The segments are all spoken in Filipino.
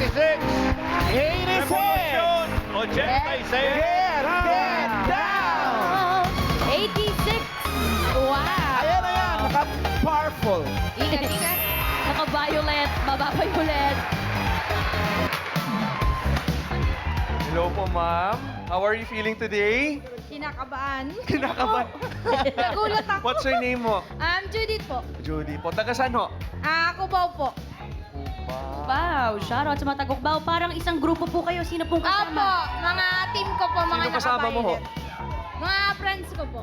86. 86. Revolution. 86. Get down! 86. Wow. Ayan na yan, naka-powerful. Ingat, ingat. Naka-violet, mababa-violet. Hello po, ma'am. How are you feeling today? Kinakabahan. Kinakabahan. Nagulat ako. What's your name mo? Judith po. Judy po. Taga saan ho? Kubaw po. Wow, shoutout sa mga Tagukbaw. Parang isang grupo po kayo. Sino pong Opo, kasama? mga team ko po, mga Sino kasama mo ho? nakabayan. Mga friends ko po.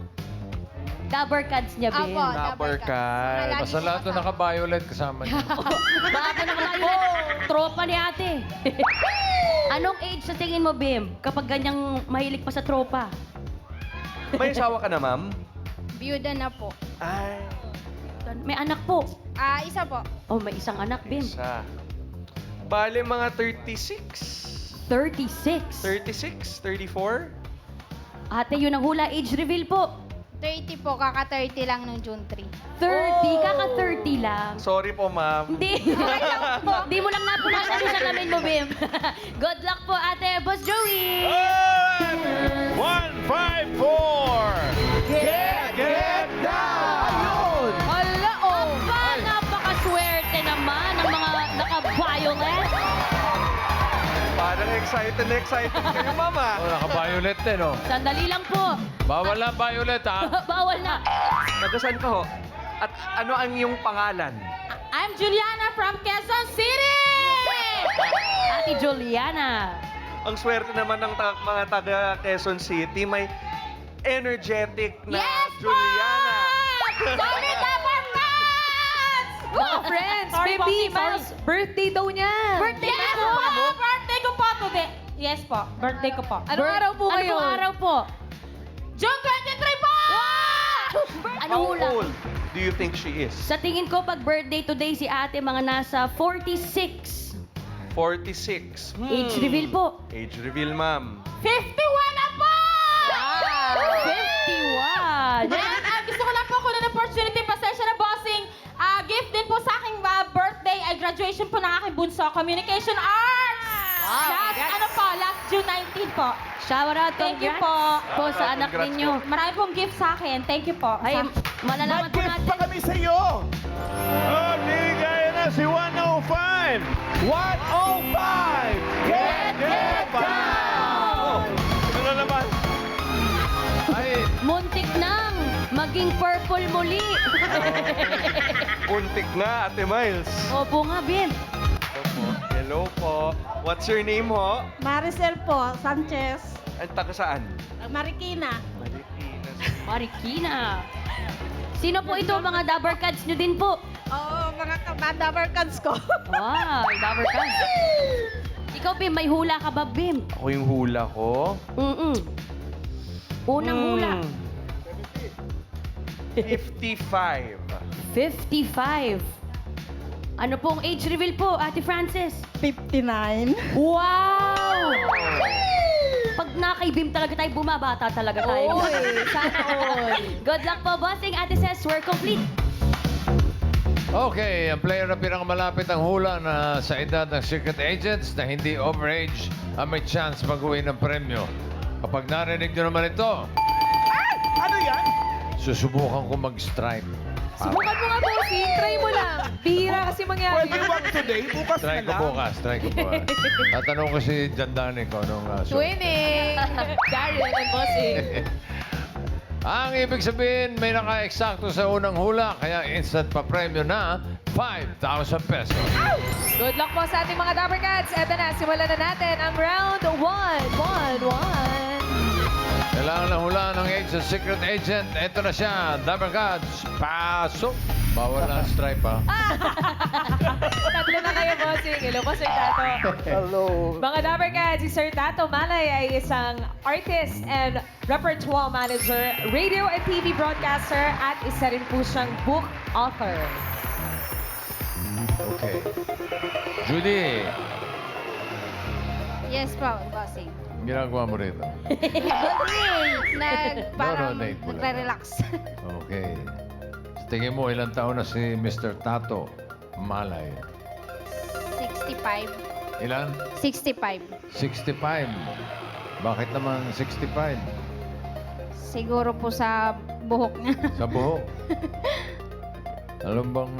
Dabber Cats niya, Bin. Opo, Number Dabber Cats. card. Mga lagi Basta ko lahat na kasama. naka-violet kasama niya. Baka po naka-violet. Tropa ni ate. Anong age sa tingin mo, Bim? Kapag ganyang mahilig pa sa tropa? May asawa ka na, ma'am? Byuda na po. Ay, May anak po. Isa po. Oh, may isang anak, Bim. isa. Bale, mga 36. 36. 36? 34? Ate, yun ang hula. Age reveal po. 30 po, kaka-30 lang nung June 3. 30. Kaka-30 lang. Sorry po, ma'am. Hindi. Hindi mo lang napunasan yung salamin mo, Bim. Good luck po, ate. Boss Joey. 154. Get down! Ayun! Hala, oh. Aba, napakaswerte naman ng mga naka-violet. Parang excited na excited kayo, mama. Oh, naka-violet din, oh. Sandali lang po. Bawal na violet, ha? Bawal na. Taga saan ka ho? At ano ang iyong pangalan? I'm Juliana from Quezon City! Ate Juliana. Ang swerte naman ng mga taga Quezon City, may energetic na Yes, Juliana. Sorry, Dabber Cats! Mga friends, baby, Miles, birthday daw niya. Birthday Yes ko po. po! Birthday ko po today. Yes po, birthday ko po. Anong araw po kayo? Anong araw po? June 23 po! Ano How hula? old do you think she is? Sa tingin ko, pag birthday today si ate, mga nasa 46. 46. Age reveal po. Age reveal, ma'am. 51 na po! 51. And gusto ko lang po kunin ng opportunity, pasensya na bossing. Gift din po sa aking birthday ay graduation po ng aking bunso, Communication Arts! Last June 19 po. Shout out, Thank you congrats po. po sa anak Congrats ninyo. Marami pong gift sa akin. Thank you po. Ay, malalaman po Mag-gift natin. pa kami sa iyo! Oh, bigay na si 105. 105! Get down! Ano naman? Ay, Muntik nang maging purple muli. Puntik na, Ate Miles. Opo nga, Bim. Hello po. What's your name ho? Maricel po, Sanchez. Ang taga saan? Marikina. Pilipinas. Marikina. Sino po ito? Mga Dabber Cats nyo din po. Oo, mga Dabber Cats ko. Wow, Dabber Cats. Ikaw, Bim, may hula ka ba, Bim? Ako yung hula ko. Unang hula. 55. 55. Ano pong age reveal po, Ate Frances? 59. Wow! Pag nakaibim talaga tayo, bumabata talaga tayo. Sana all. Good luck po, bossing. Ate Ses, we're complete. okay, ang player na pinakamalapit ang hula na sa edad ng secret agents na hindi overage ang may chance mag-uwi ng premyo. Kapag narinig nyo naman ito, Ano yan? susubukan ko mag-strike. Subukan mo nga, bossing. Try mo lang. Bihira kasi mangyari. Pwede ba today? Bukas na Try ko lang. bukas, try ko bukas. Tatanong ko si Jandani ko nung Winning! Daryl and bossing. Ang ibig sabihin, may naka-eksakto sa unang hula, kaya instant pa premyo na 5,000 pesos. Good luck po sa ating mga Dabber Cats. Eto na, simulan na natin ang round 1. 1. Kailangan na hula ng age ng secret agent. Ito na siya, Dabber Gods. Pasok! Bawal na ang stripe, ha? Tatlo na kayo, bossing. Hello po, Sir Tato. Hello. Mga Dabber Cats, si Sir Tato Malay ay isang artist and repertoire manager, radio and TV broadcaster, at isa rin po siyang book author. Okay. Judy, Yes po, bossing. ang ginagawa mo rito. Parang Nate mo lang. nagre-relax. Okay. Sa tingin mo, ilang taon na si Mr. Tato Malay? 65. Ilan? 65. 65. Bakit naman 65? Siguro po sa buhok niya. Sa buhok. Alam bang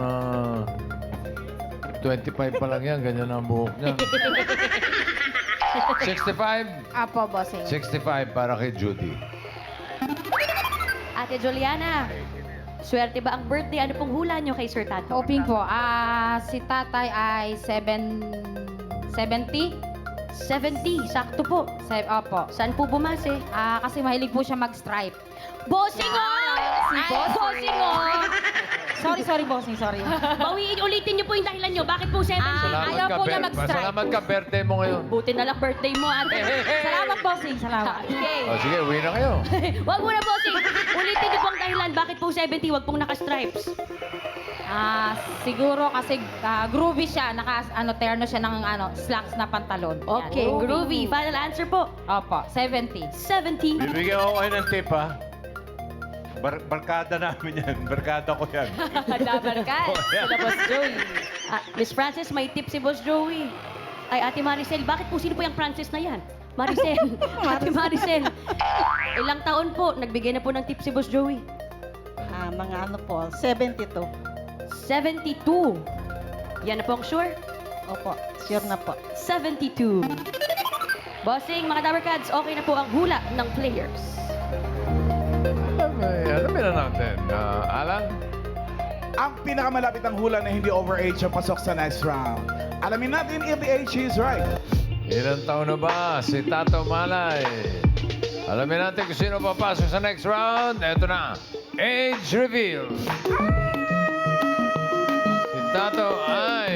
25 pa lang yan, ganyan ang buhok niya. 65? Apo, bossing. 65 para kay Judy. Ate Juliana, swerte ba ang birthday? Ano pong hula nyo kay Sir Tato? Hoping po. Si tatay ay 70. 70, sakto po. Opo. Saan po bumase? Kasi mahilig po siya mag-stripe. Bossing Si Bossing Sorry, bossing. Sorry. Bawiin, ulitin niyo po yung dahilan nyo. Bakit po 70? Ayaw po niya mag-strike. Salamat ka, birthday mo ngayon. Buti na lang birthday mo, ate. Salamat, bossing. Salamat. Okay. O sige, uwi na kayo. Wag mo na, bossing. Ulitin niyo po ang dahilan. Bakit po 70? Wag pong naka-stripes. Siguro kasi groovy siya. Terno siya ng slacks na pantalon. Yan. Okay, groovy. Final answer po. Opo, 70. 70. Bibigyan ko kayo ng tip, ha? Barkada namin yan. Barkada ko yan. Laban ka. Sila Boss Joey. Miss Francis, may tip si Boss Joey. Ay, Ate Maricel, bakit po sino po yung Francis na yan? Maricel. Ate Maricel. Ilang taon po, nagbigay na po ng tip si Boss Joey? Mga 72. 72. Yan na po ang sure? Opo, sure na po. 72. Bossing, mga Dabarkads, okay na po ang hula ng players. Alamin na natin. Alan? Ang pinakamalapit ang hula na hindi overage ang pasok sa next round. Alamin natin if the age is right. Ilang taon na ba si Tato Malay? Alamin natin kung sino papasok sa next round. Ito na. Age reveal. Si Tato ay...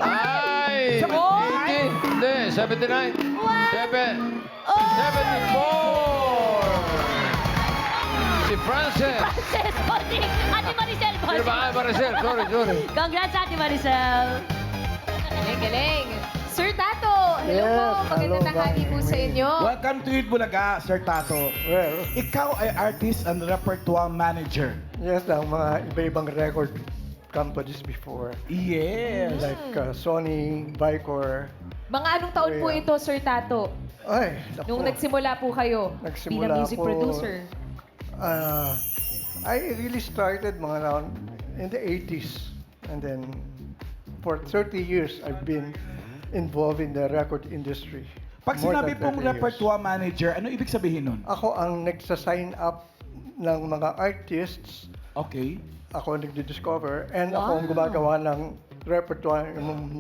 Ay! Hindi, 79. 74! Si Frances. Frances, bossing! Ate Maricel, Sino bossing! ba? Ay, Maricel. Sorry. Congrats, Ate Maricel! Galing. Sir Tato, hello po. Magandang tanghali po sa inyo. Welcome to Eat Bulaga, Sir Tato. Well, Ikaw ay artist and repertoire manager. yes lang, mga iba-ibang record companies before. Yes. Like Sony, Vicor. Mga anong taon po Yeah. ito, Sir Tato? Ay, naku. Nung nagsimula po kayo Nagsimula bilang music po, producer? I really started mga around in the 80s. And then, for 30 years, I've been involved in the record industry. Pag More sinabi than pong 30 years. repertoire manager, ano ibig sabihin nun? Ako ang nagsa-sign up ng mga artists. Okay. Ako ang nagdi-discover. And ako ang gumagawa ng repertoire yung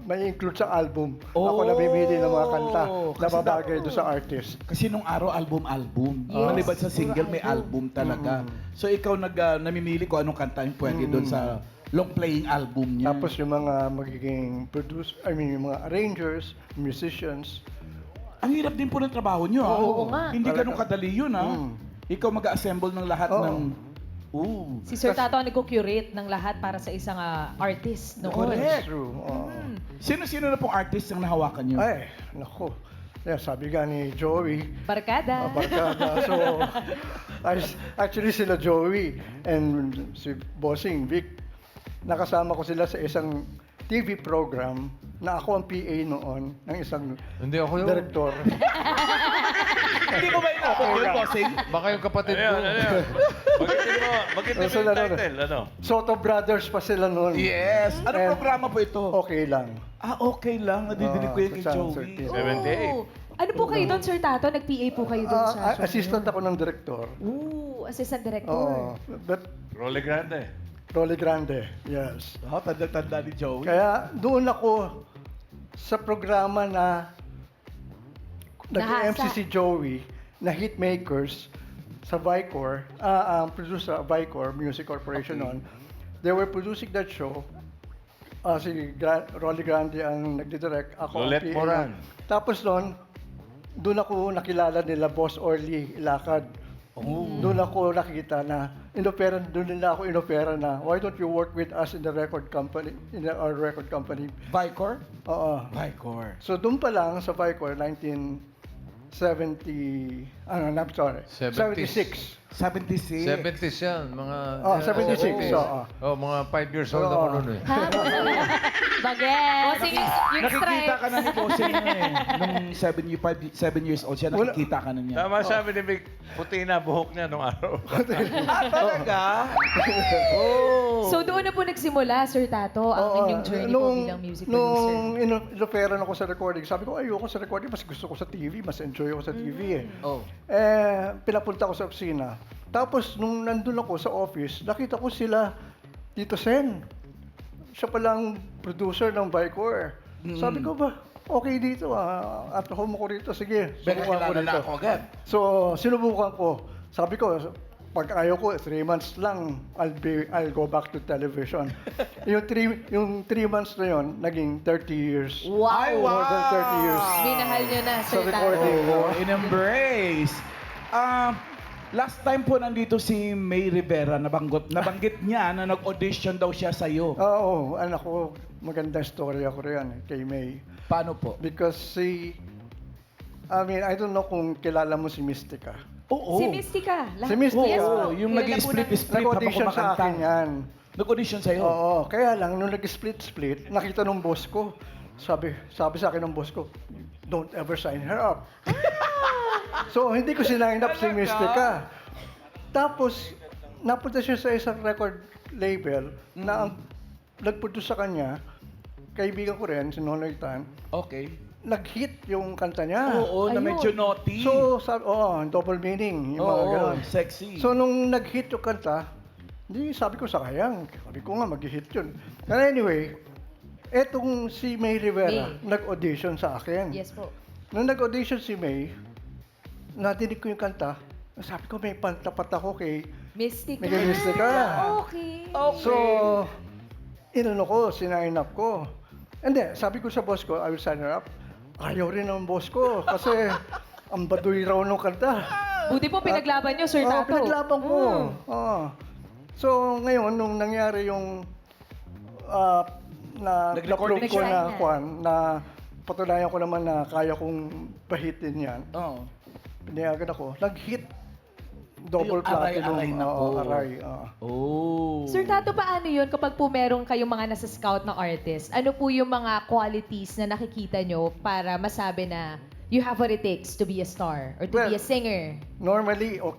may include sa album. Ako nabibili ng mga kanta na Kasi babagay doon sa artist. Kasi nung araw, album-album. Yes. Maliban sa single, may album talaga. So ikaw namimili kung anong kanta yung pwede doon sa long-playing album niya. Tapos yung mga magiging yung mga arrangers, musicians. Ang hirap din po ng trabaho niyo, ha? Oo nga. Hindi Talaga. ganun kadali yun, ha? Ikaw mag-assemble ng lahat Oo. ng... Ooh. Si Sir Tato ang nagko-curate ng lahat para sa isang artist noon. Correct. True. Oo. Sino-sino na pong artist ang nahawakan niyo? Ay, nako. Yeah, sabi nga ni Joey, Barkada. barkada. So, actually sila Joey and si Bossing Vic, nakasama ko sila sa isang TV program na ako ang PA noon ng isang Hindi ako yun. director. Hindi mo ba inabot yun, bossing? Baka yung kapatid ko. Magitin mo So, yung ano, title, ano? Soto Brothers pa sila noon. Yes. Anong And- programa po ito? Okay lang. Okay lang. Nadidinig ko yan kay sa Joey. 13. 78. Ano po kayo doon, Sir Tato? Nag-PA po kayo doon sa show? Assistant ako ng director. Assistant director. Oo. But Rolly Grande. Rolly Grande, yes. Tanda-tanda ni Joey. Kaya doon ako sa programa na nag-MC Nahasa. si Joey na Hitmakers sa Vicor, ang producer sa Vicor Music Corporation noon. They were producing that show. Rolly Grande ang nagdidirect. Ako ang Lolette PA. Moran. Tapos noon, doon ako nakilala nila Boss Orly Ilacad. Doon ako nakita na doon nila ako inopera na why don't you work with us in the record company, our record company. Vicor? Oo. Vicor. So doon pa lang sa Vicor, I'm sorry, 70s. 76. 76. 70s yan, mga... Oh, 76, Oo. oo. Mga 5 years old ako noon eh. Bagets. Bossing, yung Nakikita ka stripes. na ni Bossing na eh. Nung 7 years old siya, nakikita ka na niya. Tama sabi ni Vic, puti na buhok niya nung araw. Talaga? Oh. So doon na po nagsimula, Sir Tato, ang Oo, inyong journey po bilang music producer. Nung inoperan ako sa recording, sabi ko, ayoko sa recording, mas gusto ko sa TV, mas enjoy ako sa TV eh. Oh. Pinapunta ko sa opisina. Tapos, nung nandun ako sa office, nakita ko sila, Tito Sen. Siya palang producer ng Vicor. Sabi ko ba, okay dito at home ko rito, sige, Beka, subukan ko kilala na rito. ako agad. So, sinubukan ko. Sabi ko, pag ayaw ko, 3 months lang, I'll go back to television. yung 3 months na yon, naging 30 years. Ay, wow! More than 30 years. Minahal nyo na, Sa Sir Tato. recording. Oh, in-embrace. Last time po nandito si May Rivera, nabanggit niya na nag-audition daw siya sa'yo. Oo, anak ko, magandang story ako riyan kay May. Paano po? Because I don't know kung kilala mo si Mystica. Oo. Si Mystica. Si Mystica. Yes po. Oo, yung Kilala po nag-i-split-split habang Nag-audition sa kumakanta. akin yan. Nag-audition sa'yo? Oo, kaya lang, nung nag-split-split, nakita nung boss ko, sabi sa akin ng boss ko, don't ever sign her up. So, hindi ko sinign up si Mystica. Tapos, napunta siya sa isang record label na ang nag-produce sa kanya, kaibigan ko rin, si Nonoy Tan, Okay. nag-hit yung kanta niya. Oo, na Ayun. medyo naughty. So, double meaning, yung mga Oo, ganun. sexy. So, nung nag-hit yung kanta, hindi, sabi ko sayang. Sabi ko nga, mag-hit yun. But anyway, etong si May Rivera, nag-audition sa akin. Yes po. Nung nag-audition si May, nadinig ko yung kanta, sabi ko, may pantapat ako kay Mystica. Miguel Mystica. Okay. So, inano ko, sinign up ko. Hindi, sabi ko sa boss ko, I will sign her up. Ayaw rin ng boss ko kasi ang baduy raw nung kanta. Buti po pinaglaban nyo, Sir Oo, Tato. pinaglaban ko. Oo. So, ngayon, nung nangyari yung Nag-recording na-prove ko siya. na, na patunayan ko naman na kaya kong pahitin yan, Oo. pinayagan ako, nag-hit. Double Yung aray-aray platinum. na po. Oo, aray. Oh. Sir Tato, paano yun kapag po meron kayong mga nasa scout na artist? Ano po yung mga qualities na nakikita nyo para masabi na you have what it takes to be a star or to be a singer? Normally, I'll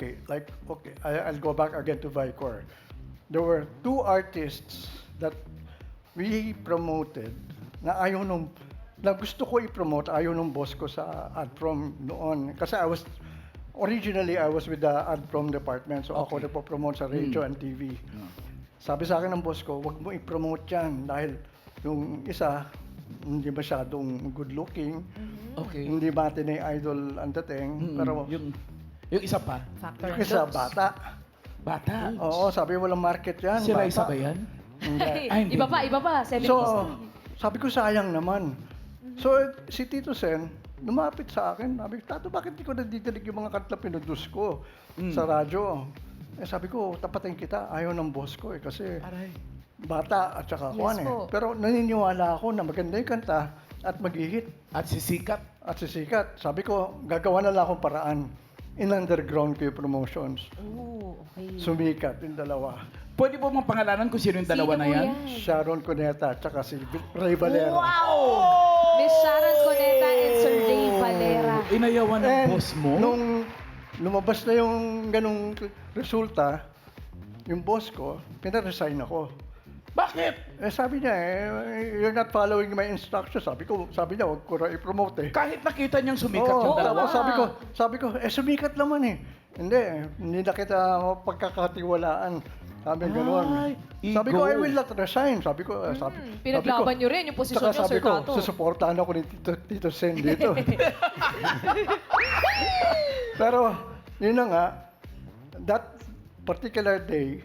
go back again to Vicor. There were 2 artists that we promoted na na gusto ko i-promote, ayaw nung boss ko sa AdProm noon. Kasi originally I was with the AdProm department, so ako nagpo-promote sa radio and TV. Sabi sa akin ng boss ko, wag mo i-promote yan dahil yung isa, hindi masyadong good looking, Okay. hindi matinee idol ang dating, pero yung isa pa? Factor yung isa bata. Bata. Oo, sabi walang market yan. Si Raisa bata. ba yan? Hindi. Ay, hindi. Iba pa, 70s. So, sabi ko sayang naman. So, si Tito Sen, lumapit sa akin. Sabi ko, Tato, bakit di ko nadidinig yung mga kanta pinudus ko sa radyo? Sabi ko, tapatin kita. Ayaw ng boss ko kasi bata at saka Yes kuwan po. Pero naniniwala ako na maganda yung kanta at mag-hit At sisikat. at sisikat. Sabi ko, gagawa na lang akong paraan. In-underground ko yung promotions. Oh, okay. Sumikat yung dalawa. Pwede po mapangalanan kung sino yung dalawa Sino na po yan? Sharon Cuneta at saka si Ray Valera. Miss Sharon Cuneta and Sir Ray Valera. Inayawan ng And boss mo? Nung lumabas na yung ganung resulta, yung boss ko, pinaresign ako. Bakit? Sabi niya, you're not following my instructions. Sabi niya, huwag ko na i-promote eh. Kahit nakita niyang sumikat Oo, yung dalawa. tapos sabi ko, sumikat naman eh. Hindi na kita pagkakatiwalaan. Sabi gano'n. Ay, Sabi ko, ego. I will not resign. Sabi ko, Pinaglaban nyo rin yung posisyon Tsaka nyo, sabi Sir ko, Tato. susuportahan ako ni Tito Sen dito. Pero, yun na nga, that particular day,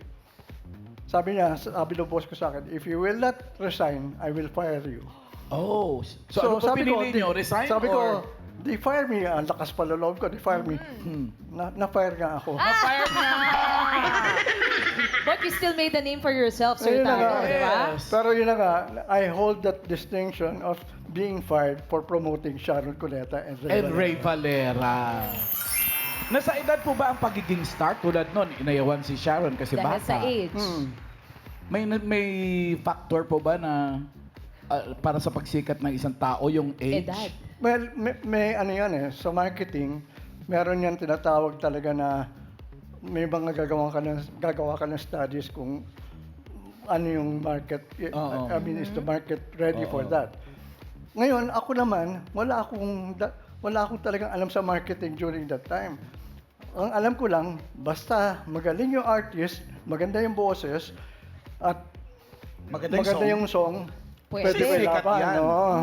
sabi ng boss ko sa akin, if you will not resign, I will fire you. Oh. So, ano po pinili niyo? Resign sabi or? ko, they fire me. Ang lakas pala loob ko, they fire me. Na-fire nga ako. Fire na! But you still made a name for yourself, Sir Ayun na Tato, nga. di ba? Yes. Pero yun na nga, I hold that distinction of being fired for promoting Sharon Cuneta and And Ray Valera. Nasa edad po ba ang pagiging star? Tulad nun, inayawan si Sharon kasi Dahil bata. sa age. May factor po ba na para sa pagsikat ng isang tao yung age? Edad. Well, may ano yan eh, sa marketing, meron yan tinatawag talaga na may mga gagawa ka ng studies kung ano yung market, Oo. I mean, is the market ready for that? Ngayon, ako naman, wala akong talagang alam sa marketing during that time. Ang alam ko lang, basta magaling yung artist, maganda yung boses, at Maganda maganda yung yung song, Pwede. pwede ko Sikat ilaban. yan. Oo.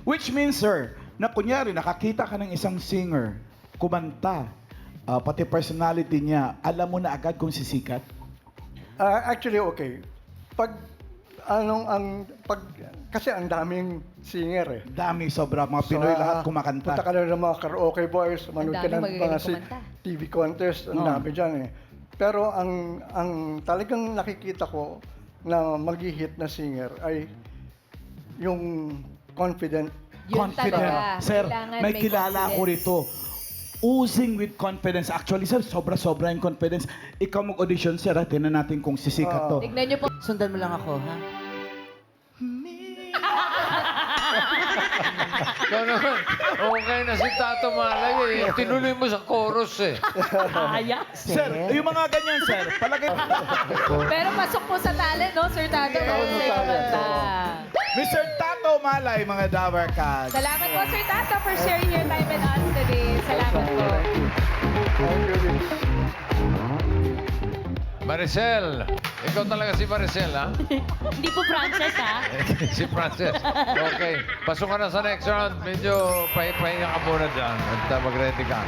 Which means, sir, na kunyari nakakita ka ng isang singer, kumanta, pati personality niya, alam mo na agad kung sisikat? Actually, okay. Kasi ang daming singer eh. Dami, sobra. Mga Pinoy lahat kumakanta. Punta ka na ng mga karaoke boys, manood ka daming ng mga magagaling kumanta. TV contest, ang Oo. dami dyan eh. Pero ang talagang nakikita ko na mag-hit na singer ay yung confident. Yun talaga. Sir, Kailangan may kilala ako confidence. rito. Oozing with confidence. Actually, sir, sobra-sobra yung confidence. Ikaw mag-audition, sir. Tingnan natin kung sisikat to. Tignan niyo po. Sundan mo lang ako, ha? Ikaw naman, okay na si Tato Malay eh. Tinuloy mo sa chorus eh. Sir, yung mga ganyan, sir. Palagay Pero pasok po sa talent, no, Sir Tato? Yes. Meron sa kumanta. Mr. Tato Malay, mga Dabar Cats. Salamat po, Sir Tato, for sharing your time with us today. Salamat po. Maricel, ikaw talaga si Maricel, ha? Hindi po Frances, ha? Si Frances. Okay, pasok ka na sa next round. Medyo pahinga ka muna dyan at mag-ready ka.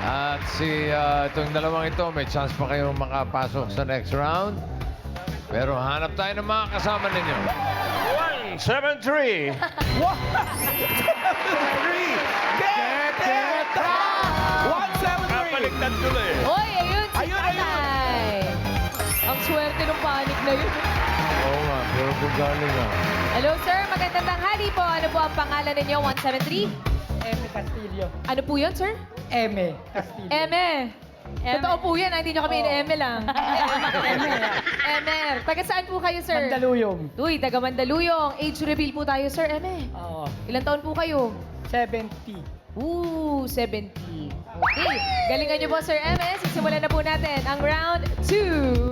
At itong dalawang ito, may chance pa kayong makapasok sa next round. Pero hanap tayo ng mga kasama ninyo. 173. Get it! 173! tuloy. Hoy, ayun si Ayun, Tatay. Ang swerte ng panic na yun. Oo nga, pero kung galing ah. Hello, sir. Magandang tanghali po. Ano po ang pangalan ninyo? 173? Eme Castillo. Ano po yun, sir? Eme Castillo. Eme. Totoo po yan. Hindi nyo kami ine-eme lang. Eme. Taga saan po kayo, sir? Mandaluyong. Uy, taga Mandaluyong. Age reveal po tayo, sir. Eme. Oo. Ilan taon po kayo? 70. 70. Okay. Galingan nyo po, Sir Eme. Sisimulan na po natin ang round 2.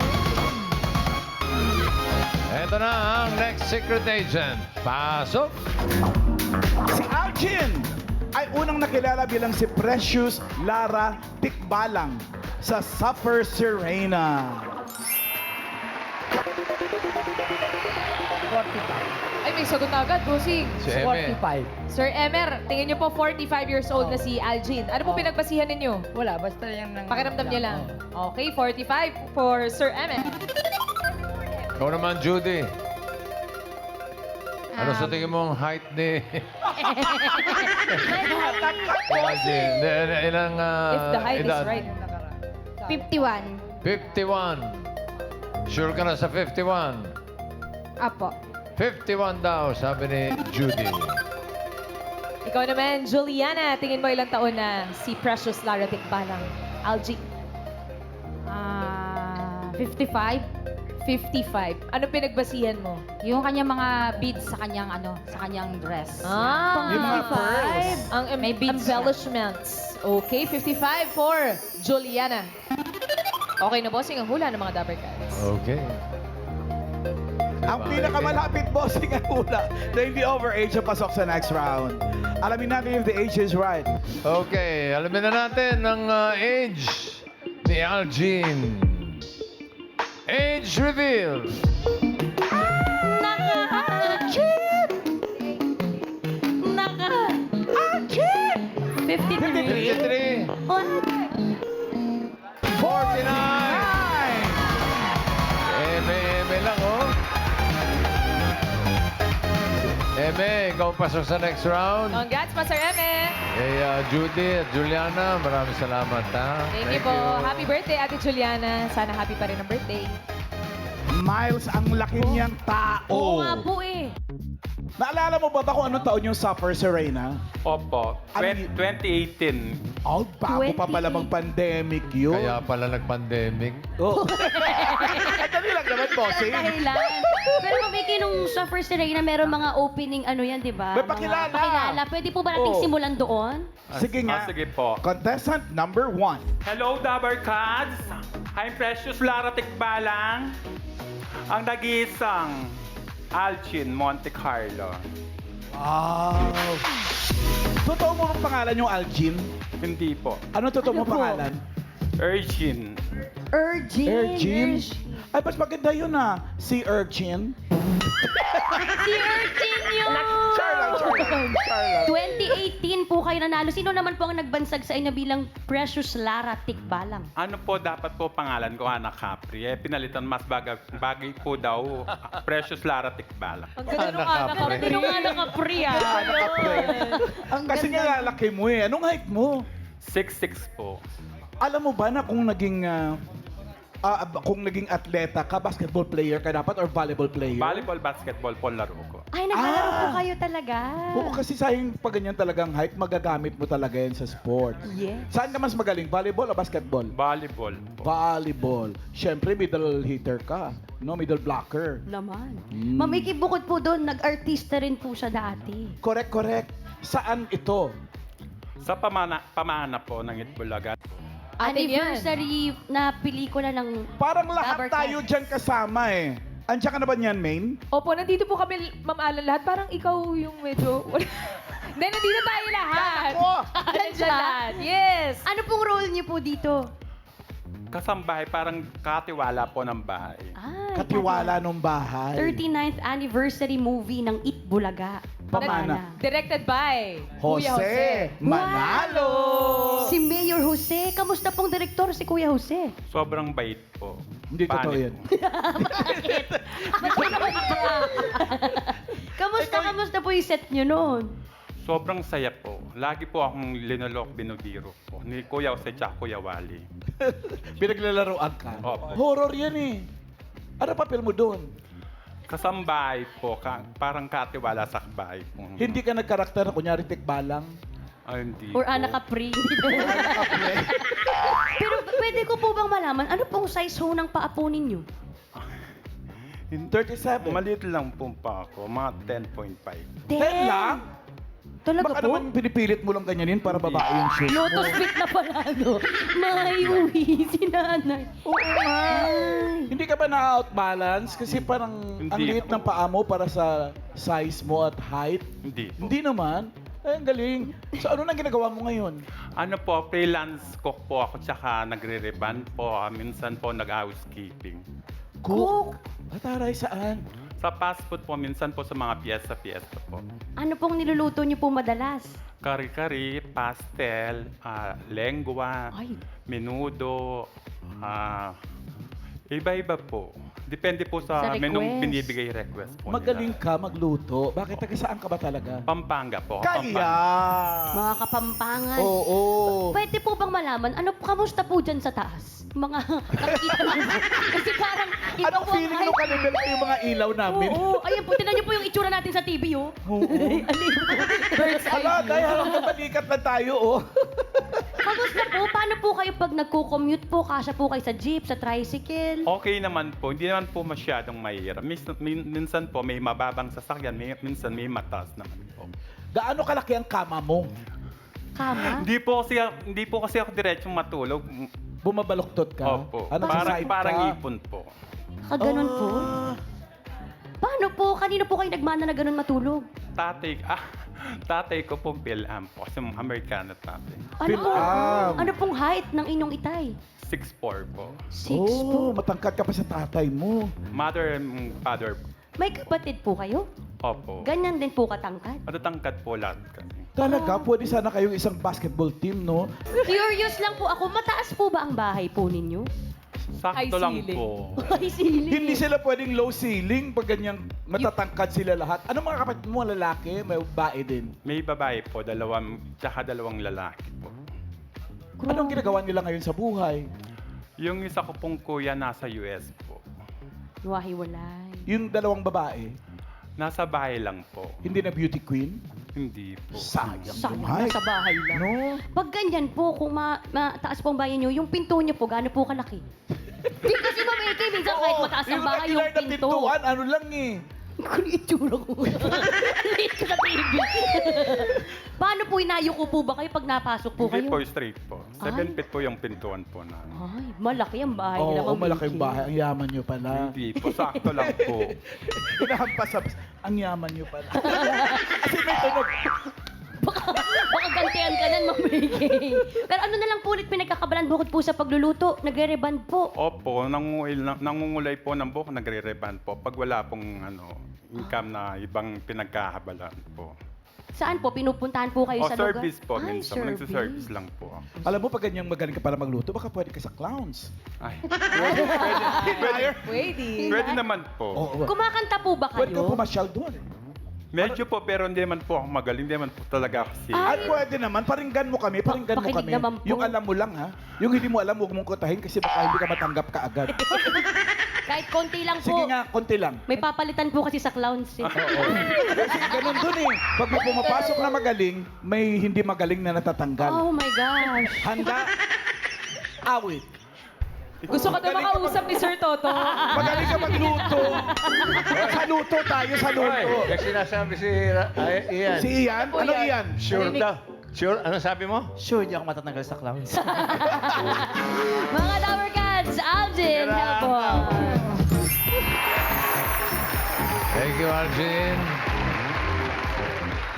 Ito na ang next secret agent. Pasok! Si Algin ay unang nakilala bilang si Precious Lara Tikbalang sa Supper Serena. 45. Ay, may sagot agad, bossing. Si Eme. 45. Sir Emer, tingin nyo po 45 years old na si Algin. Ano po pinagbasihan ninyo? Wala, basta yan ng... Pakiramdam niya lang. Okay, 45 for Sir Emer. Ikaw naman, Judy. Ano sa tingin mong height ni... Ilang If the height is edad? right. 51. 51. Sure ka na sa 51? Apo. 51 daw, sabi ni Judy. Ikaw naman, Juliana, tingin mo ilang taon na si Precious Lara Tikbalang? Algin. 55. 55. Anong pinagbasihan mo? Yung kanyang mga beads sa kanyang dress. Yung mga pearls. Ang May beads embellishments. Okay, 55 for Juliana. Okay na, bossing, ang hula ng mga Dabber Cats. Okay. Ang pinakamalapit bossing ang hula na hindi overage ang pasok sa next round. Alamin natin if the age is right. Okay, alamin na natin ang age ni Algin. Age reveal. Naka-akit! 53. 53. What? 49. Eme lang, oh. Eme, ikaw pasok sa next round. Congrats, Master Eme. Kay Judy at Juliana, maraming salamat, ha? Thank you po. Happy birthday, Ate Juliana. Sana happy pa rin ang birthday. Miles, ang laki niyang tao. Oo nga po eh. Naalala mo ba kung anong taon yung Suffer Serena? Opo. Ano 2018. Oh, bago pa pala 20. mag-pandemic yun. Kaya pala nag-pandemic. Oh. Dali lang naman, bossing. Dahilan. Pero Ma'am Vicky, nung sa First Serena, meron mga opening ano yan, di ba? May Mga pakilala. Pakilala. Pwede po ba nating Oh. simulan doon? Sige nga. Sige po. Contestant number 1. Hello, Dabber Cats! I'm Precious Lara Tikbalang, ang nag-iisang Alchin Monte Carlo. Wow. Totoo mo bang pangalan yung Algin? Hindi po. Ano totoo Ano mo po? pangalan? Urchin. Urgin. Urgin? Ay, mas maganda yun ah. Si Urchin. Si Urgin yun! Char lang. 2018 po kayo nanalo. Sino naman po ang nagbansag sa inyo bilang Precious Lara Tikbalang? Ano po dapat po pangalan ko, Ana Capri? Pinalitan mas bagay po daw, Precious Lara Tikbalang. Ang ganda nung anak ko. Pero nga nakapri ah. Kasi nga laki mo eh. Anong height mo? 6'6" po. Alam mo ba na kung naging atleta ka, basketball player ka dapat or volleyball player? Volleyball, basketball po ang laro ko. Ay, naglalaro po kayo talaga. Oo, kasi sayang pag ganyan talagang height, magagamit mo talaga yan sa sport. Yes. Saan ka mas magaling? Volleyball o basketball? Volleyball po. Volleyball. Siyempre, middle hitter ka. No, middle blocker. Naman. Mm. Ma'am Vicky, bukod po doon, nag-artista rin po siya dati. Correct. Saan ito? Sa pamana po ng Itbulaga. Atin yan. Anniversary na pelikula ng... Parang lahat Dabber tayo Cats. dyan kasama eh. Andiyan ka na ba niyan, Maine? Opo, nandito po kami, Ma'am Alan, lahat. Parang ikaw yung medyo... Hindi, nandito tayo lahat. Ako! Nandiyan lahat. Yes. Ano pong role niyo po dito? Kasambahay, parang katiwala po ng bahay. Ay, Katiwala nung bahay. 39th anniversary movie ng Itbulaga. Pamana. Directed by Kuya Jose Manalo! Si Mayor Jose. Kamusta pong direktor si Kuya Jose? Sobrang bait po. Hindi totoo Panit yan. Kamusta po yung set niyo noon? Sobrang saya po. Lagi po akong linolok binudiro po. Ni Kuya Jose tsaka Kuya Wally. Pinaglalaroan ka. Opo. Horror yan eh. Ano papel mo doon? Kasambahay po, parang katiwala sa bahay po. Hindi ka nagkarakter na kunyari tikbalang. Ay, hindi Or po. Ana Capri? Pero pwede ko po bang malaman, ano pong size ho ng paa po ninyo? 37. Maliit lang po pa ako, mga 10.5. 10 lang? Talaga Baka po? naman pinipilit mo lang ganyanin para babae yung shoes mo. Lotus bit na pala, no? May uwi si nanay. Oo nga. Hindi ka ba na-outbalance? Kasi parang Hindi ang liit ako. ng paa mo para sa size mo at height. Hindi po. Hindi naman. Ay, ang galing. So, ano nang ginagawa mo ngayon? Ano po, freelance cook po ako, tsaka nagre-reban po. Minsan po nag-housekeeping. Cook? Ataray, saan? Sa fast food po, minsan po sa mga piyesta-piyesta po. Ano pong niluluto niyo po madalas? Kari-kari, pastel, lengua, Ay. menudo, iba-iba po. Depende po Sa sa request. menong binibigay request po Magaling nila. ka magluto. Bakit taga saan ka ba talaga? Pampanga po. Kaya! Mga kapampangan. Oo. Pwede po bang malaman, kamusta po dyan sa taas? Mga nakikita lang. Kasi parang iba Anong po ang feeling height. nung kalibel ko yung mga ilaw namin? Oo, ayan po, tinan niyo po yung itsura natin sa TV, oh. Oo. Bird's eye Hala, view. dahil hanggang balikat lang tayo, oh. Kamusta po? Paano po kayo pag nagko-commute po? Kasya po kayo sa jeep, sa tricycle? Okay naman po. Hindi naman po masyadong mahirap. Minsan po may mababang sasakyan, minsan may mataas naman po. Gaano kalaki ang kama mo? Kama? Hindi po kasi ako diretsong matulog. Bumabaluktot ka? Opo. Ano, Parang, side parang ka? ipon po. Kaganon po? Ah. Paano po? Kanino po kayo nagmana na ganun matulog? Tatay ko po Bilam po. Kasi Amerikano tatay. Ano pong height ng inyong itay? 6'4" po. 6 Oh, po. matangkad ka pa sa tatay mo. Mother and father po. May kapatid po kayo? Opo. Ganyan din po katangkad? Matatangkad po lahat kami. Talaga, pwede sana kayong isang basketball team, no? Curious lang po ako, mataas po ba ang bahay po ninyo? High Sakto lang ceiling. po. Ay, sili. Hindi sila pwedeng low ceiling pag ganyan matatangkad sila lahat. Ano mga kapatid mo, lalaki? May babae din. May babae po, tsaka dalawang lalaki po. Anong ginagawa nila ngayon sa buhay? Yung isa ko pong kuya nasa US po. Wahiwalay. Yung dalawang babae, Nasa bahay lang po. hindi na beauty queen? Hindi po. Sayang. Sayang, buhay. nasa bahay lang. No? Pag ganyan po, kung mataas po ang bahay niyo, yung pinto niyo po, gaano po kalaki? Di kasi Ma'am AK, minsan kahit mataas ang bahay, yung regular na pinto. pintuan, ano lang eh. Kung itsura ko. Liit ko sa TV. Paano po inayuko po ba kayo pag napasok po Hindi kayo? po straight po. 7 feet po yung pintuan po na. Ay, malaki ang bahay nila, Oo, Ma'am malaki AK. yung bahay. Ang yaman nyo pala. Hindi po, sakto lang po. Hinahampas. Ang yaman nyo pala. Kasi may tunog. Baka gantihan ka nan, Ma'am AK. Pero ano na lang po ulit pinagkakabalan bukod po sa pagluluto? Nagre-reband po. Opo, nangungulay po ng buhok, nagre-reban po. Pag wala pong income na ibang pinagkahabalan po. Saan po? Pinupuntahan po kayo O sa lugar? service po, Ay, minsan. Nagsiservice lang po. Alam mo, pag ganyang magaling ka pala magluto, baka pwede ka sa clowns. Ay, Pwede. pwede naman po. Oo. Kumakanta po ba Pwede ka kayo? pumasyal doon. Medyo po, pero hindi man po ako magaling. Hindi man po talaga ako si... Ay, pwede naman. Paringgan mo kami. Paringgan mo Pakinig kami. naman po. Yung alam mo lang, ha? Yung hindi mo alam, huwag mong kutahin kasi baka hindi ka matanggap ka agad. Kahit konti lang po. Sige nga, konti lang. May papalitan po kasi sa clowns eh. Kasi ganun dun eh. Pag may pumapasok na magaling, may hindi magaling na natatanggal. Oh my gosh. Handa, awit. Gusto ko na makausap ni Sir Toto. Magaling ka magluto. Sa luto tayo, sa luto. Ay, sinasabi si Ian. Si Ian? Ano Ian? Sure daw. Sure? Ano sabi mo? Sure, di ako matatanggal sa clowns. Mga Dower Cats, Alvin, Helbon. Thank you, Arjun.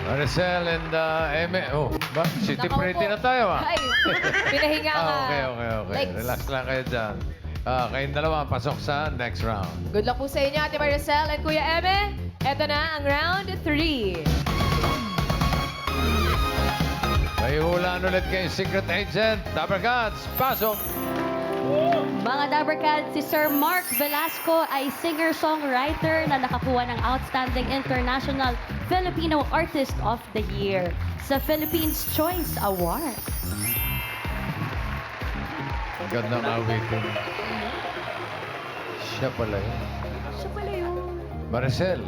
Maricel and Eme. Oh, ba? City Nakaw Pretty po. na tayo ah. Ay, pinahinga ka. Okay. Legs. Relax lang kayo dyan. Kayong dalawa, pasok sa next round. Good luck po sa inyo, Ate Maricel and Kuya Eme. Ito na ang round 3. May hulaan ulit kay Secret Agent. Dapper Cats, pasok! Mga Dower Cats, si Sir Mark Velasco ay singer-songwriter na nakakuha ng Outstanding International Filipino Artist of the Year sa Philippines Choice Award. Ang ganda ng awitin. Siya pala yun. Siya pala yun. Maricel.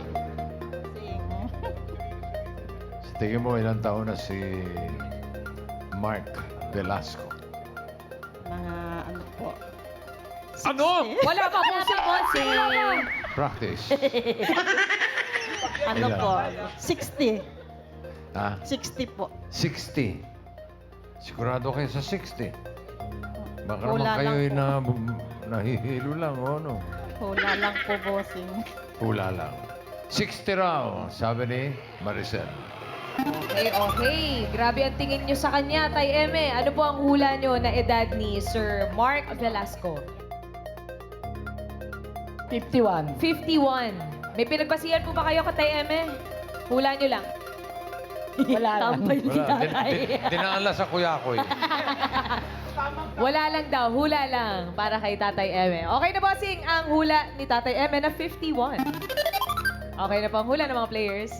Sa tingin mo, ilang taon na si Mark Velasco? Mga ano po. Ano? Wala pa po si Bossing. Practice. Ano Ilan? po? 60. Ha? 60 po. 60. Sigurado kayo sa 60. Baka naman Wala kayo lang nahihilo lang o ano? Hula lang po, bossing. Hula lang. 60 raw, sabi ni Maricel. Okay. Grabe ang tingin nyo sa kanya, Tay Eme. Ano po ang hula nyo na edad ni Sir Mark Velasco? 51. 51. May pinagbasihan po ba kayo kay Tay Eme? Hula nyo lang. Wala lang. Tambay ni Wala, tatay. dinaala sa kuya ko eh. Wala lang daw, hula lang para kay Tatay Eme. Okay na, bossing, ang hula ni Tatay Eme na 51. Okay na po ang hula ng mga players.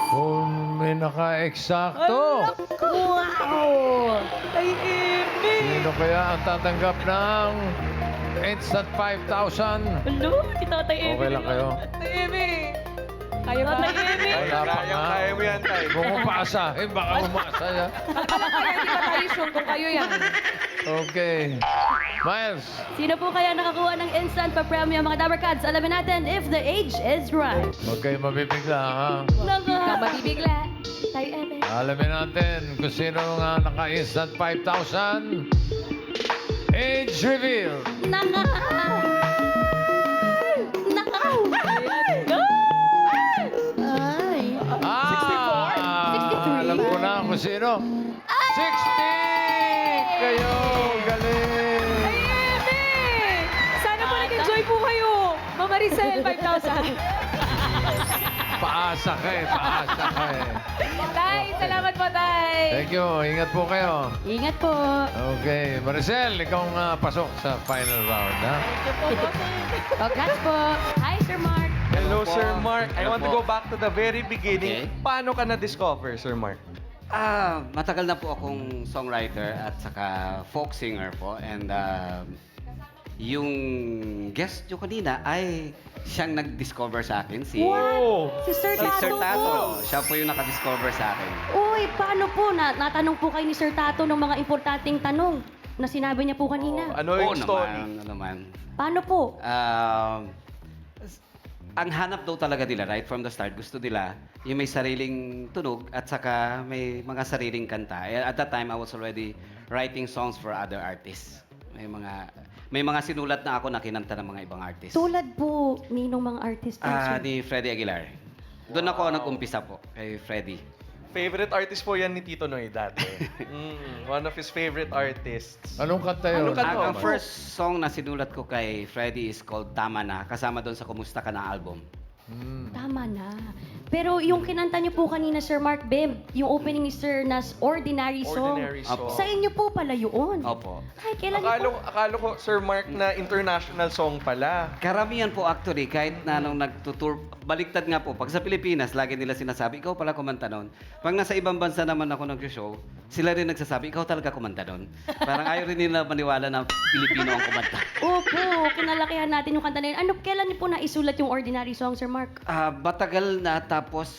Kung may naka-eksakto, Wow! Tay Eme! sino kaya ang tatanggap ng instant 5,000? Hello, si Tatay Eme. Okay lang kayo? Tay Eme! Kaya ba? Tatay Eme. Wala pa nga. Kaya mo yan, Tay. Kung umaasahin, baka umasa yan. Kaya hindi pa tayo sure kung kayo yan. Okay. Miles, Sino po kaya nakakuha ng instant pa-premium mga Dower Cats? Alamin natin if the age is right. huwag kayo mabibigla ha. Ka mabibigla. Tay Eme. Alamin natin kung sino nga naka-instant 5,000. Age reveal. Naka! Naka! Ay! 63? Alam ko na kung sino. 60! Kayo, galing! Tay Eme! Sana po nag-enjoy po kayo. Mama Maricel, 5,000. Paasa ka eh. Paasa ka eh. Tay, salamat po, Tay. Thank you. Ingat po kayo. Ingat po. Okay. Maricel, ikaw ang pasok sa final round, ha? Congrats po. Hi, Sir Mark. Hello, Sir Mark. I Hello want to po. go back to the very beginning. Okay. Paano ka na-discover, Sir Mark? Matagal na po akong songwriter at saka folk singer po. And yung guest nyo kanina ay siyang nag-discover sa akin. Si Si Sir si Tato Sir po. Tato. Siya po yung naka-discover sa akin. Uy, paano po? Natanong po kayo ni Sir Tato ng mga importanteng tanong na sinabi niya po kanina. Ano yung story? Ano naman. Paano po? Ang hanap daw talaga nila, right from the start, gusto nila yung may sariling tunog at saka may mga sariling kanta. At that time, I was already writing songs for other artists. May mga sinulat na ako na kinanta ng mga ibang artists. Tulad po, ninong mga artist niyo, Sir. Ni Freddie Aguilar. Doon ako nag-umpisa po, kay Freddie. Favorite artist po yan ni Tito Noy dati. One of his favorite artists. Anong kanta yun? Anong kanta? Ang first song na sinulat ko kay Freddie is called Tama Na, kasama doon sa Kumusta Ka Na album. Tama na. Pero yung kinanta niyo po kanina, Sir Mark Beb, yung opening ni Sir nas Ordinary Song. Ordinary Song. Sa inyo po pala yun. Opo. Ay, kailan niyo po? Akala ko, Sir Mark, na international song pala. Karamihan po actually, kahit na nung nagtutour, baliktad nga po, pag sa Pilipinas, lagi nila sinasabi, ikaw pala kumanta nun. Pag nasa ibang bansa naman ako nag-show, sila rin nagsasabi, ikaw talaga kumanta nun. Parang ayaw rin nila maniwala na Pilipino ang kumanta. Opo, kinalakihan natin yung kanta na yun. Kailan niyo po naisulat yung Ordinary Song, Sir Mark? Matagal na, tapos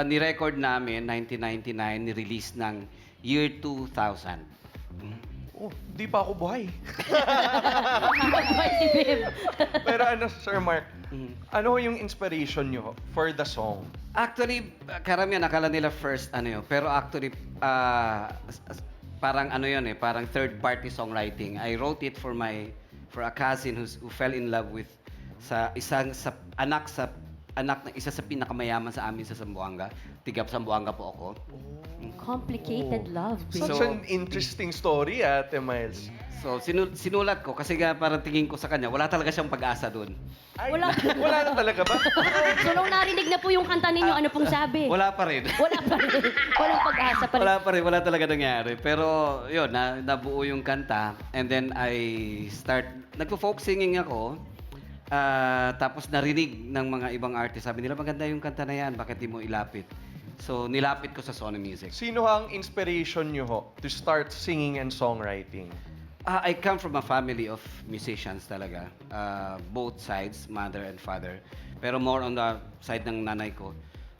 ni-record namin, 1999, ni-release ng year 2000. Oh, di pa ako buhay. Bye, si Beb. Pero ano, Sir Mark, ano yung inspiration nyo for the song? Actually, karamihan akala nila first ano yun. Pero actually, parang ano yun parang third party songwriting. I wrote it for a cousin who fell in love with anak ng isa sa pinakamayaman sa amin sa Zamboanga. Tigap Zamboanga po ako. Complicated love, babe. Such an interesting story, Ate Miles. So, sinulat ko kasi nga parang tingin ko sa kanya, wala talaga siyang pag-asa doon. Ay, Wala. wala na talaga ba? So, nung narinig na po yung kanta ninyo, ano pong sabi? Wala pa rin. Wala pa rin. Walang pag-asa pa rin. Wala pa rin, wala talaga nangyari. Pero yun, nabuo yung kanta. And then nagpo-folk singing ako. Tapos narinig ng mga ibang artist. Sabi nila, maganda yung kanta na yan, bakit di mo ilapit? So, nilapit ko sa Sony Music. Sino ang inspiration nyo to start singing and songwriting? I come from a family of musicians talaga. Both sides, mother and father. Pero more on the side ng nanay ko.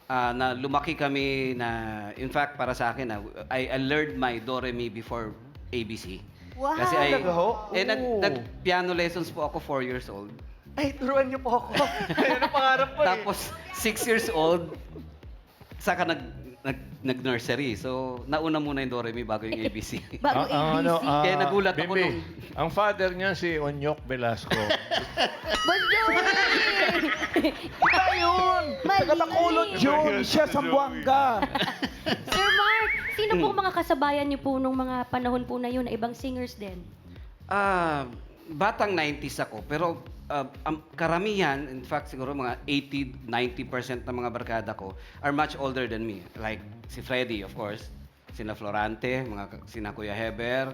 Na lumaki kami na, in fact, para sa akin, I learned my Do, Re, Mi before ABC. Wow. Kasi Talaga ho? nag-piano lessons po ako 4 years old. Ay, turuan niyo po ako. Yan ang pangarap ko Tapos, 6 years old, saka nag-nursery. So, nauna muna yung Do, Re, Mi bago yung ABC. Bago ABC. Kaya nagulat ako Bimbi, nung... ang father niya si Onyok Velasco. Iba yun! Taga-Bacolod yun! Siya sa Buanga! Sir Mark, sino po mga kasabayan niyo po nung mga panahon po na yun na ibang singers din? Batang 90s ako, pero ang karamihan, in fact siguro mga 80-90% ng mga barkada ko are much older than me. Like si Freddie, of course, sina Florante, sina Kuya Heber,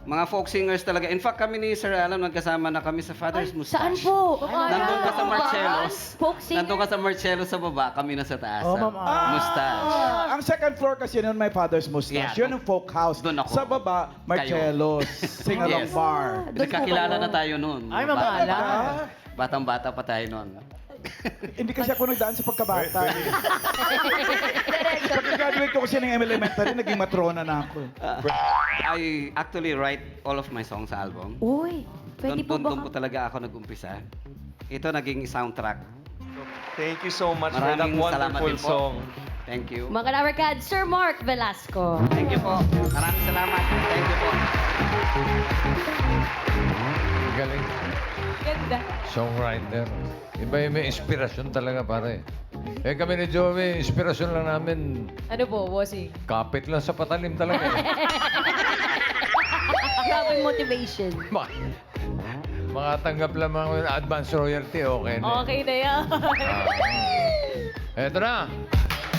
mga folk singers talaga. In fact, kami ni Sir Alan, nagkasama na kami sa Father's Mustache. Saan po? Nandun ka sa Marcello's. Folk singer? Nandun ka sa Marcello's sa baba, kami na sa taas. Oh, sa ma'am. Mustache. Ang second floor kasi yun, my father's mustache. Yeah, Yun ang folk house. doon ako. Sa baba, Marcello's. Sing-along Yes. bar. Nagkakilala na tayo noon. Ay, mamala. Batang-bata pa tayo noon. Hindi kasi ako nagdaan sa pagkabata. Pagka-graduate ko kasi ng elementary, naging matrona na ako. I actually write all of my songs sa album. Uy, pwede po ba? Doon po talaga ako nag-umpisa. Ito naging soundtrack. Thank you so much for that Maraming salamat wonderful din po. song. Thank you. Mga Dabarkad, Sir Mark Velasco. Thank you po. Maraming salamat. Thank you po. Galing. Ganda. Songwriter. Iba yung may inspirasyon talaga, pare. Kami ni Joey, inspirasyon lang namin, Ano po, bossing? kapit lang sa patalim talaga. Grabe motivation. makatanggap lamang ng advance royalty, okay na. Okay na yan. Eto na.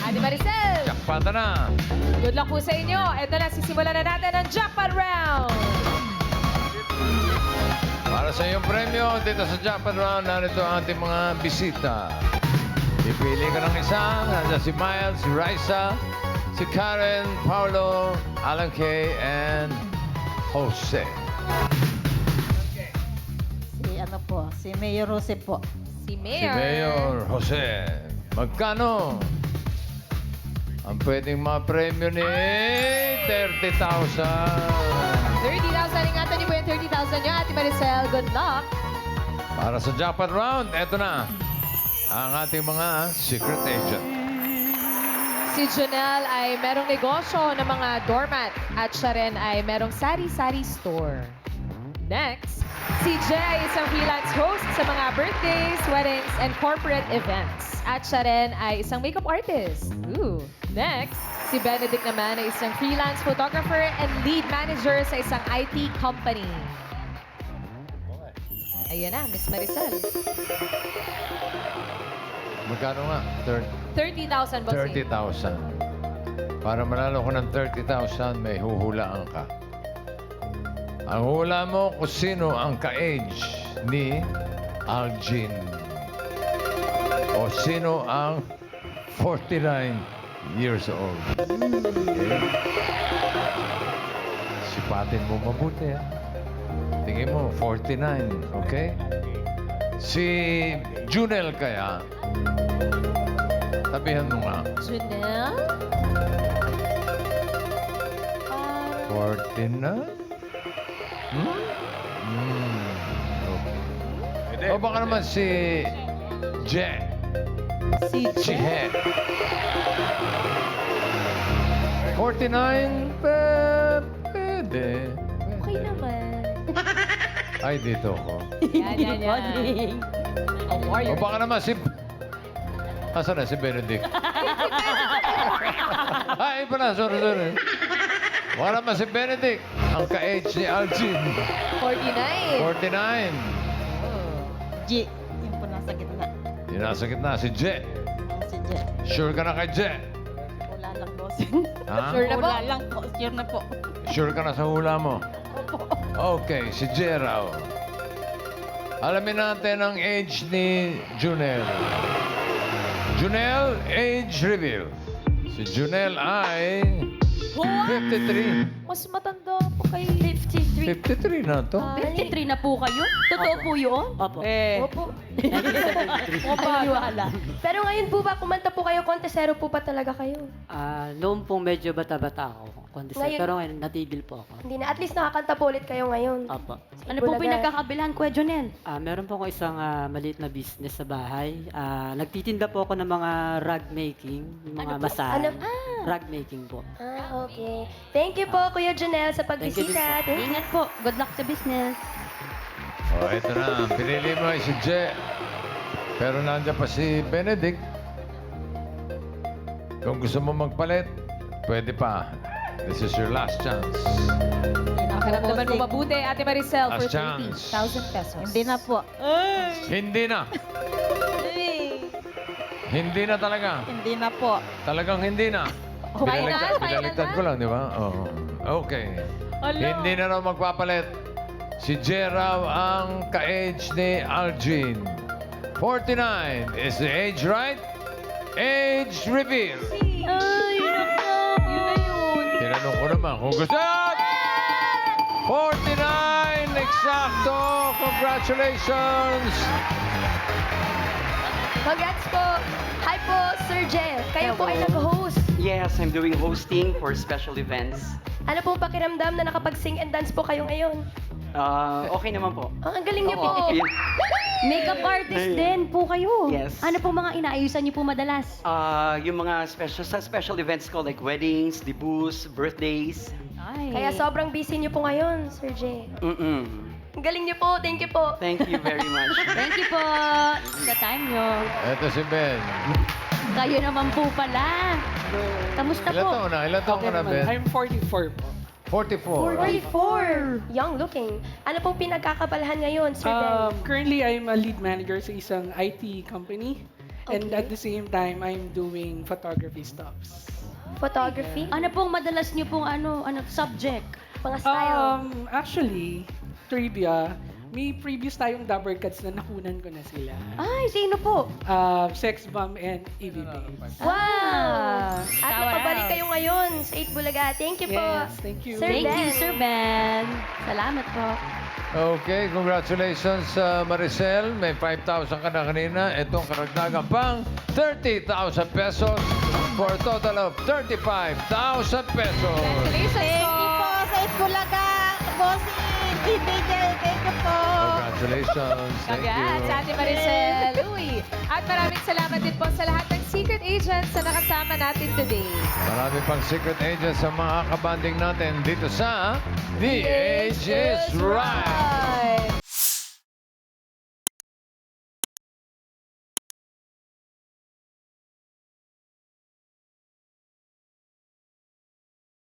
Ate Maricel, Jackpot na. good luck po sa inyo. Ito na, sisimulan na natin ang jackpot round. Para sa iyong premyo, dito sa Jackpot Round, narito ang ating mga bisita. Ipili ka ng isa. Nandiyan si Miles, si Raisa, si Karen, Paulo, Alan Kay, and Jose. Si Mayor Jose po. Si Si Mayor. Mayor Jose. Magkano ang pwedeng ma-premyo ni 30,000? 30,000. Ingatan niyo po yung 30,000 niyo, Ate Maricel. Good luck. Para sa Jackpot Round, eto na ang ating mga secret agent. Si Janelle ay merong negosyo ng mga doormat at siya rin ay merong sari-sari store. Next, si Jay ay isang freelance host sa mga birthdays, weddings, and corporate events. At siya rin ay isang makeup artist. Ooh. Next, si Benedict naman ay isang freelance photographer and lead manager sa isang IT company. Ayan na, Miss Maricel. Magkano nga? 30,000, bossing. 30,000. Para manalo ko ng 30,000, may huhulaan ka. Ang hula mo kung sino ang ka-age ni Algin. O sino ang 49 years old. Okay? Sipatin mo mabuti, ha? Tingin mo, 49, okay? Si Junel kaya, sabihan mo nga, Janelle? 49? Okay. O baka naman si Je. Si Je. 49? Pwede. Okay naman. Ay, dito ko. Yan, yan, yan. Bossing. A O warrior. baka naman si... Asan na si Benedict? Ay, pala. Sorry. Baka naman si Benedict. Ang ka-age ni Algin. 49. 49. G. Yung po nasa gitna. Yung nasa gitna, si Je. Si J. Sure ka na kay Je? Wala lang, bossing. Ha? Sure na po? Wala lang po. Sure na po. Sure ka na sa hula mo? Okay, si Je raw. Alamin natin ang age ni Junel. Junel, age reveal. Si Junel ay 53. Mas matanda po kay... 53. 53 na to. 53 na po kayo? Totoo po yun? Opo. Opo. Wala. Pero ngayon po ba, kumanta po kayo, kontesero po pa talaga kayo? Noon pong medyo bata-bata ako. Ngayon- Pero ngayon, natigil po ako. Hindi na, at least nakakanta po ulit kayo ngayon. Opo. Ano po pinagkakabilan, Kuya Jonel? Meron po ako isang maliit na business sa bahay. Nagtitinda po ako ng mga rug making, yung mga masahe. Ano? Rug making po. Okay. Thank you po, Kuya Janelle, sa Thank you din pagbisita. Thank you. Ingat po. Good luck sa business. O, ito na. Ang pinili mo ay si Je. Pero nandiyan pa si Benedict. Kung gusto mo magpalit, pwede pa. This is your last chance. Nakaramdaman mo mabuti, Ate Maricel, for Last chance. 30,000 pesos. Hindi na po. Hindi na. Hindi na talaga. Hindi na po. Talagang hindi na. Final? Binaligtad ko lang, di ba? Oo. Okay. Hindi na raw magpapalit. Si Je raw ang ka-age ni Algin. 49. Is the age right? Age reveal. Ay, Yun na yun. Tinanong ko naman kung gusto. 49! Eksakto! Congratulations! Congrats po. Hi po, Sir Jel. Kayo po ay nag-host. Yes, I'm doing hosting for special events. Ano pong pakiramdam na nakapag-sing and dance po kayo ngayon? Okay naman po. Ang galing niyo po. Yeah. makeup artist din po kayo. Yes. Ano po mga inaayusan niyo po madalas? Yung mga special events ko like weddings, debuts, birthdays. Ay. Kaya sobrang busy niyo po ngayon, Sir Jay. Ang galing niyo po. Thank you po. Thank you very much. Thank you po sa time niyo. Ito si Ben. Kayo naman po pala. Kamusta Ilan po? taon na? Ilan taon ka na, Ben? I'm 44 po. 44. 44. Young looking. Ano pong pinagkakabalahan ngayon, Sir Ben? Currently, I'm a lead manager sa isang IT company. And Okay. at the same time, I'm doing photography stuffs. Photography? Ano pong madalas niyo pong subject? Mga style? Actually, trivia, may previous tayong Dabber Cats na nakunan ko na sila. Ay, sino po? Sex Bomb and EVP. Wow! At Shout nakabalik out. kayo ngayon sa 8 Bulaga. Thank you po. Yes, thank you. Sir Thank you, Ben. Sir Ben. Salamat po. Okay, congratulations, Maricel. May 5,000 ka na kanina. Itong karagdagan pang 30,000 pesos for a total of 35,000 pesos. Congratulations Thank you po. po sa Itbulaga, Bossing. Teenager, thank you po. Congratulations. Thank Congrats, you. Ate Maricel. Uy. At maraming salamat din po sa lahat ng secret agents na nakasama natin today. Marami pang secret agents sa mga kabanding natin dito sa The Age is Right.